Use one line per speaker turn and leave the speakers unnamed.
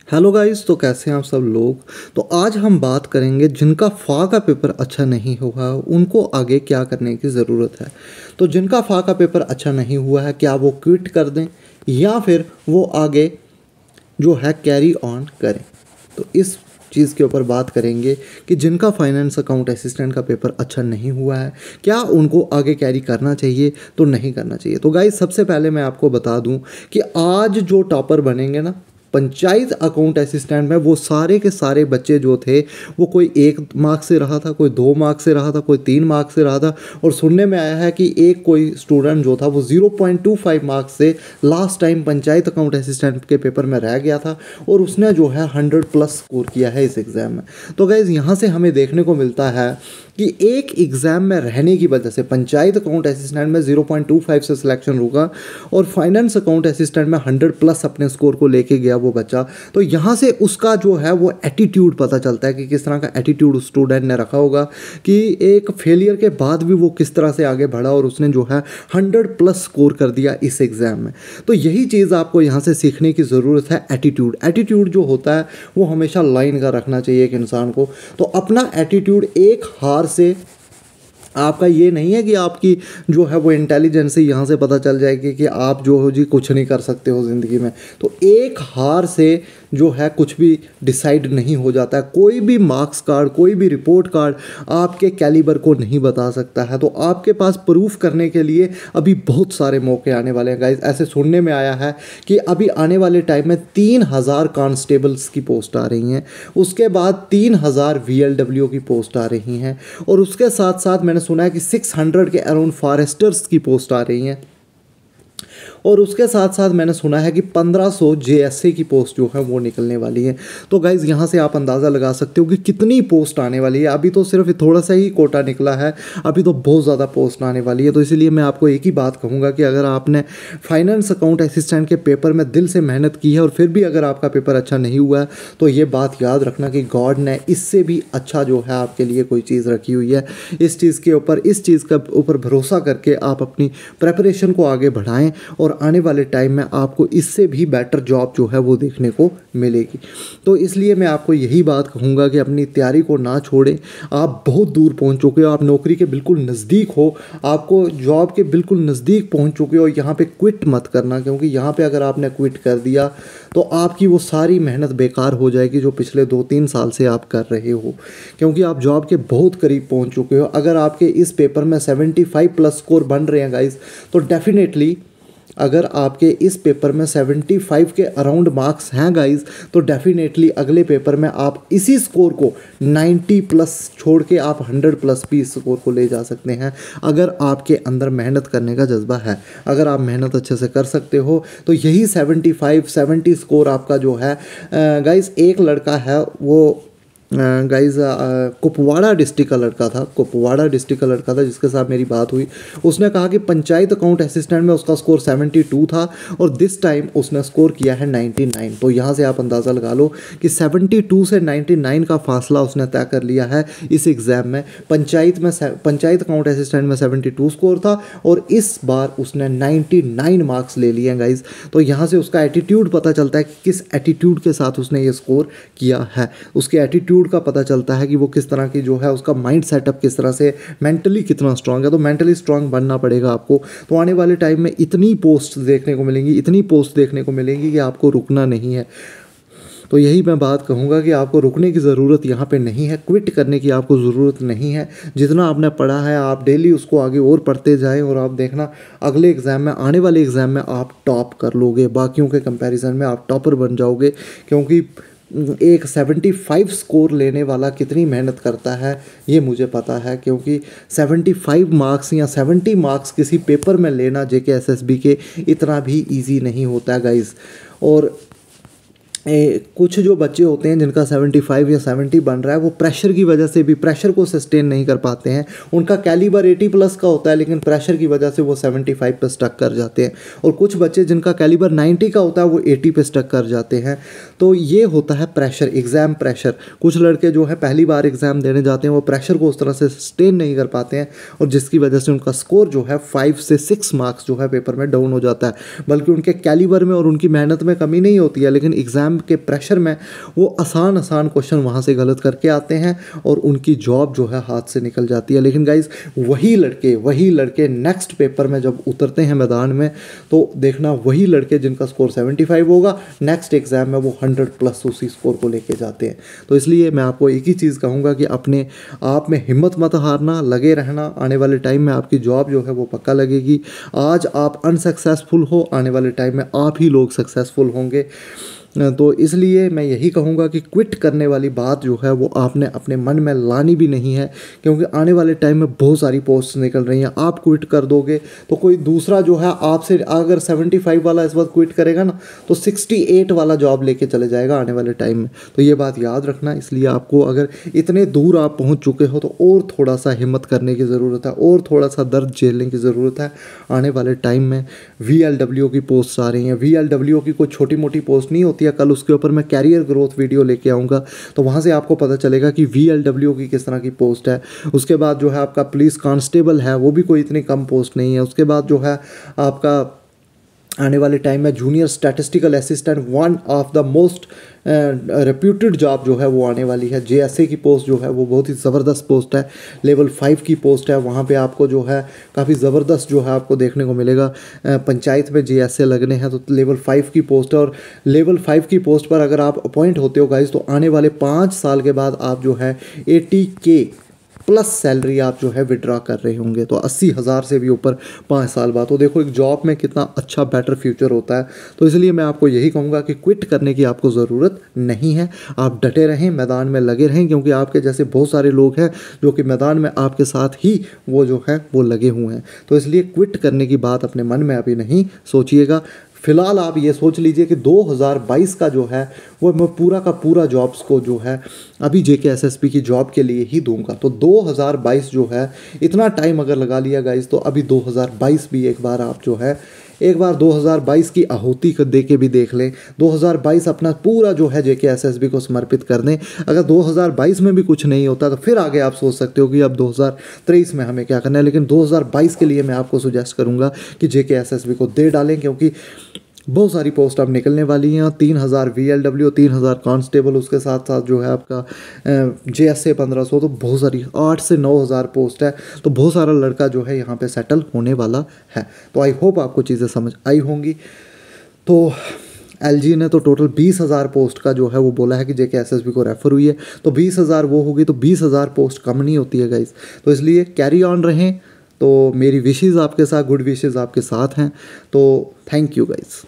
Hello guys, तो कैसे हैं आप सब लोग। तो आज हम बात करेंगे जिनका फा का पेपर अच्छा नहीं हुआ उनको आगे क्या करने की ज़रूरत है। तो जिनका फा का पेपर अच्छा नहीं हुआ है, क्या वो क्विट कर दें या फिर वो आगे जो है कैरी ऑन करें। तो इस चीज़ के ऊपर बात करेंगे कि जिनका फाइनेंस अकाउंट असिस्टेंट का पेपर अच्छा नहीं हुआ है, क्या उनको आगे कैरी करना चाहिए तो नहीं करना चाहिए। तो गाइस, सबसे पहले मैं आपको बता दूं कि आज जो टॉपर बनेंगे ना पंचायत अकाउंट असिस्टेंट में, वो सारे के सारे बच्चे जो थे वो कोई 1 मार्क से रहा था, कोई 2 मार्क से रहा था, कोई 3 मार्क से रहा था। और सुनने में आया है कि एक कोई स्टूडेंट जो था वो 0.25 मार्क्स से last time panchayat account assistant के पेपर में रह गया था और उसने जो है 100+ स्कोर किया है इस एग्ज़ाम में। तो गाइज़, यहाँ से हमें देखने को मिलता है कि एक एग्ज़ाम में रहने की वजह से पंचायत अकाउंट असिस्टेंट में 0.25 से सिलेक्शन होगा और फाइनेंस अकाउंट असिस्टेंट में 100+ अपने स्कोर को लेके गया वो बच्चा। तो यहाँ से उसका जो है वो एटीट्यूड पता चलता है कि किस तरह का एटीट्यूड उस स्टूडेंट ने रखा होगा, कि एक फेलियर के बाद भी वो किस तरह से आगे बढ़ा और उसने जो है 100+ स्कोर कर दिया इस एग्ज़ाम में। तो यही चीज़ आपको यहाँ से सीखने की ज़रूरत है। एटीट्यूड जो होता है वो हमेशा लाइन का रखना चाहिए एक इंसान को। तो अपना एटीट्यूड, एक हार से आपका ये नहीं है कि आपकी जो है वो इंटेलिजेंस से यहाँ से पता चल जाएगी कि आप जो हो जी कुछ नहीं कर सकते हो ज़िंदगी में। तो एक हार से जो है कुछ भी डिसाइड नहीं हो जाता है। कोई भी मार्क्स कार्ड, कोई भी रिपोर्ट कार्ड आपके कैलिबर को नहीं बता सकता है। तो आपके पास प्रूफ करने के लिए अभी बहुत सारे मौके आने वाले हैं गाइस। ऐसे सुनने में आया है कि अभी आने वाले टाइम में 3000 कांस्टेबल्स की पोस्ट आ रही हैं, उसके बाद 3000 VLW की पोस्ट आ रही हैं और उसके साथ साथ मैंने सुना है कि 600 के अराउंड फॉरेस्टर्स की पोस्ट आ रही हैं और उसके साथ साथ मैंने सुना है कि 1500 JSA की पोस्ट जो है वो निकलने वाली है। तो गाइज़, यहाँ से आप अंदाज़ा लगा सकते हो कि कितनी पोस्ट आने वाली है। अभी तो सिर्फ थोड़ा सा ही कोटा निकला है, अभी तो बहुत ज़्यादा पोस्ट आने वाली है। तो इसीलिए मैं आपको एक ही बात कहूँगा कि अगर आपने फाइनेंस अकाउंट असिस्टेंट के पेपर में दिल से मेहनत की है और फिर भी अगर आपका पेपर अच्छा नहीं हुआ है, तो ये बात याद रखना कि गॉड ने इससे भी अच्छा जो है आपके लिए कोई चीज़ रखी हुई है। इस चीज़ के ऊपर, इस चीज़ का ऊपर भरोसा करके आप अपनी प्रेपरेशन को आगे बढ़ाएं और आने वाले टाइम में आपको इससे भी बेटर जॉब जो है वो देखने को मिलेगी। तो इसलिए मैं आपको यही बात कहूँगा कि अपनी तैयारी को ना छोड़ें। आप बहुत दूर पहुँच चुके हो, आप नौकरी के बिल्कुल नज़दीक हो, आपको जॉब के बिल्कुल नज़दीक पहुँच चुके हो। यहाँ पे क्विट मत करना, क्योंकि यहाँ पे अगर आपने क्विट कर दिया तो आपकी वो सारी मेहनत बेकार हो जाएगी जो पिछले 2-3 साल से आप कर रहे हो, क्योंकि आप जॉब के बहुत करीब पहुँच चुके हो। अगर आपके इस पेपर में 75+ स्कोर बन रहे हैं गाइज, तो डेफिनेटली अगर आपके इस पेपर में 75 के अराउंड मार्क्स हैं गाइज, तो डेफिनेटली अगले पेपर में आप इसी स्कोर को 90+ छोड़ के आप 100+ भी इस स्कोर को ले जा सकते हैं, अगर आपके अंदर मेहनत करने का जज्बा है। अगर आप मेहनत अच्छे से कर सकते हो तो यही 75-70 स्कोर आपका जो है गाइज। एक लड़का है वो गाइज कुपवाड़ा डिस्ट्रिक्ट का लड़का था जिसके साथ मेरी बात हुई। उसने कहा कि पंचायत अकाउंट असिस्टेंट में उसका स्कोर 72 था और दिस टाइम उसने स्कोर किया है 99। तो यहाँ से आप अंदाज़ा लगा लो कि 72 से 99 का फासला उसने तय कर लिया है इस एग्ज़ाम में। पंचायत अकाउंट असिस्टेंट में 72 स्कोर था और इस बार उसने 99 मार्क्स ले लिए हैं गाइज। तो यहाँ से उसका एटीट्यूड पता चलता है कि किस एटीट्यूड के साथ उसने ये स्कोर किया है। उसके एटीट्यूड का पता चलता है कि वो किस तरह की जो है उसका माइंड सेटअप किस तरह से, मेंटली कितना स्ट्रांग है। तो मेंटली स्ट्रांग बनना पड़ेगा आपको। तो आने वाले टाइम में इतनी पोस्ट देखने को मिलेंगी कि आपको रुकना नहीं है। तो यही मैं बात कहूँगा कि आपको रुकने की ज़रूरत यहाँ पे नहीं है, क्विट करने की आपको ज़रूरत नहीं है। जितना आपने पढ़ा है आप डेली उसको आगे और पढ़ते जाएं और आप देखना अगले एग्ज़ाम में, आने वाले एग्ज़ाम में आप टॉप कर लोगे, बाकियों के कंपैरिजन में आप टॉपर बन जाओगे। क्योंकि एक 75 स्कोर लेने वाला कितनी मेहनत करता है ये मुझे पता है, क्योंकि 75 मार्क्स या 70 मार्क्स किसी पेपर में लेना JK SSB के इतना भी इजी नहीं होता है गाइज़। और कुछ जो बच्चे होते हैं जिनका 75 या 70 बन रहा है, वो प्रेशर की वजह से भी प्रेशर को सस्टेन नहीं कर पाते हैं। उनका कैलिबर 80+ का होता है, लेकिन प्रेशर की वजह से वो 75 पे स्टक कर जाते हैं। और कुछ बच्चे जिनका कैलिबर 90 का होता है वो 80 पे स्टक कर जाते हैं। तो ये होता है प्रेशर, एग्ज़ाम प्रेशर। कुछ लड़के जो है पहली बार एग्ज़ाम देने जाते हैं, वो प्रेशर को उस तरह से सस्टेन नहीं कर पाते हैं और जिसकी वजह से उनका स्कोर जो है 5 से 6 मार्क्स जो है पेपर में डाउन हो जाता है। बल्कि उनके कैलिबर में और उनकी मेहनत में कमी नहीं होती है, लेकिन एग्ज़ाम एग्ज़ाम के प्रेशर में वो आसान आसान क्वेश्चन वहाँ से गलत करके आते हैं और उनकी जॉब जो है हाथ से निकल जाती है। लेकिन गाइस वही लड़के नेक्स्ट पेपर में जब उतरते हैं मैदान में तो देखना वही लड़के जिनका स्कोर 75 होगा नेक्स्ट एग्ज़ाम में वो 100+ उसी स्कोर को लेके जाते हैं। तो इसलिए मैं आपको एक ही चीज़ कहूँगा कि अपने आप में हिम्मत मत हारना, लगे रहना। आने वाले टाइम में आपकी जॉब जो है वो पक्का लगेगी। आज आप अनसक्सेसफुल हो, आने वाले टाइम में आप ही लोग सक्सेसफुल होंगे। तो इसलिए मैं यही कहूँगा कि क्विट करने वाली बात जो है वो आपने अपने मन में लानी भी नहीं है, क्योंकि आने वाले टाइम में बहुत सारी पोस्ट निकल रही हैं। आप क्विट कर दोगे तो कोई दूसरा जो है आपसे अगर 75 वाला इस वक्त क्विट करेगा ना तो 68 वाला जॉब लेके चले जाएगा आने वाले टाइम में। तो ये बात याद रखना। इसलिए आपको अगर इतने दूर आप पहुँच चुके हो तो और थोड़ा सा हिम्मत करने की ज़रूरत है और थोड़ा सा दर्द झेलने की ज़रूरत है। आने वाले टाइम में VLW की पोस्ट आ रही हैं। VLW की कोई छोटी मोटी पोस्ट नहीं होती। कल उसके ऊपर मैं कैरियर ग्रोथ वीडियो लेके आऊँगा तो वहाँ से आपको पता चलेगा कि VLW की किस तरह की पोस्ट है। उसके बाद जो है आपका पुलिस कांस्टेबल है, वो भी कोई इतनी कम पोस्ट नहीं है। उसके बाद जो है आपका आने वाले टाइम में junior statistical assistant, one of the most reputed job जो है वो आने वाली है। JSA की पोस्ट जो है वो बहुत ही ज़बरदस्त पोस्ट है। लेवल 5 की पोस्ट है, वहाँ पे आपको जो है काफ़ी ज़बरदस्त जो है आपको देखने को मिलेगा। पंचायत में JSA लगने हैं तो लेवल 5 की पोस्ट है। और लेवल 5 की पोस्ट पर अगर आप अपॉइंट होते हो गाइस तो आने वाले 5 साल के बाद आप जो है 80K प्लस सैलरी आप जो है विड्रॉ कर रहे होंगे। तो 80,000 से भी ऊपर 5 साल बाद। तो देखो एक जॉब में कितना अच्छा बेटर फ्यूचर होता है। तो इसलिए मैं आपको यही कहूँगा कि क्विट करने की आपको ज़रूरत नहीं है। आप डटे रहें, मैदान में लगे रहें, क्योंकि आपके जैसे बहुत सारे लोग हैं जो कि मैदान में आपके साथ ही वो जो है वो लगे हुए हैं। तो इसलिए क्विट करने की बात अपने मन में अभी नहीं सोचिएगा। फ़िलहाल आप ये सोच लीजिए कि 2022 का जो है वो मैं पूरा का पूरा जॉब्स को जो है अभी JK SSB की जॉब के लिए ही दूंगा। तो 2022 जो है इतना टाइम अगर लगा लिया गाइस तो अभी 2022 भी एक बार आप जो है एक बार 2022 की आहुति को दे के भी देख लें। 2022 अपना पूरा जो है JK SSB को समर्पित कर दें। अगर 2022 में भी कुछ नहीं होता तो फिर आगे आप सोच सकते हो कि अब 2023 में हमें क्या करना है। लेकिन 2022 के लिए मैं आपको सुजेस्ट करूंगा कि JK SSB को दे डालें, क्योंकि बहुत सारी पोस्ट अब निकलने वाली हैं। 3000 VLW, 3000 कांस्टेबल, उसके साथ साथ जो है आपका JSA 1500, तो बहुत सारी 8 से 9000 पोस्ट है। तो बहुत सारा लड़का जो है यहाँ पे सेटल होने वाला है। तो आई होप आपको चीज़ें समझ आई होंगी। तो LG ने तो टोटल 20,000 पोस्ट का जो है वो बोला है कि JK SSB को रेफ़र हुई है। तो 20,000 वो होगी तो 20,000 पोस्ट कम नहीं होती है गाइस। तो इसलिए कैरी ऑन रहें। तो मेरी विशेज़ आपके साथ, गुड विशेज़ आपके साथ हैं। तो थैंक यू गाइस।